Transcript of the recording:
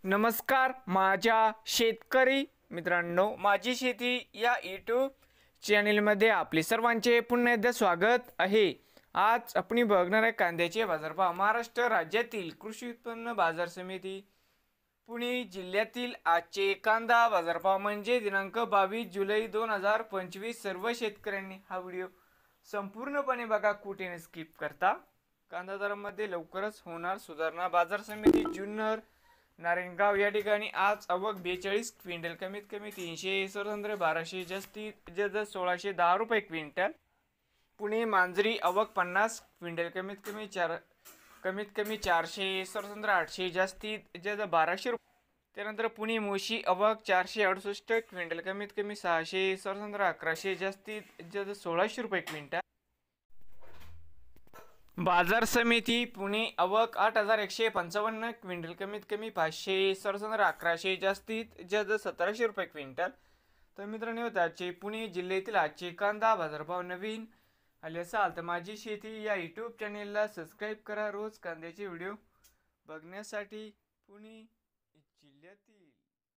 नमस्कार माझ्या शेतकरी मित्रांनो, माझी शेती या यूट्यूब चॅनलमध्ये आपले सर्वांचे पुन्हा एकदा स्वागत आहे। आज आपण बघणार आहे कांद्याचे बाजारभाव। महाराष्ट्र राज्यातील कृषी उत्पन्न बाजार समिती पुणे जिल्ह्यातील आजचे कांदा बाजारभाव म्हणजे दिनांक 22 जुलै 2025। सर्व शेतकऱ्यांनी हा व्हिडिओ संपूर्णपणे बघा, कुठे स्किप करता। कांदा दरामध्ये लवकरच होणार सुधारणा। बाजार समिती जुन्नर नारायणगाव या ठिकाणी आज आवक 42 क्विंटल, कमीत कमी 300 1200, जास्तीत जास्त 1610 रुपये क्विंटल। पुणे मांजरी आवक 50 क्विंटल, कमीत कमी 400 800, जास्तीत जास्त 1200 रुपये। त्यानंतर पुणे मोशी आवक 468 क्विंटल, कमीत कमी 600 1100, जास्तीत जास्त 1600 रुपये क्विंटल। बाजार समिती पुणे आवक 8155 क्विंटल, कमीत कमी 500 1100, जास्तीत जास्त 1700 रुपये क्विंटल। तर मित्रांनो, आजचे पुणे जिल्ह्यातील आजचे कांदा बाजारभाव। नवीन आले असाल तर माझी शेती या यूट्यूब चॅनेलला सबस्क्राईब करा रोज कांद्याचे व्हिडिओ बघण्यासाठी। पुणे जिल्ह्यातील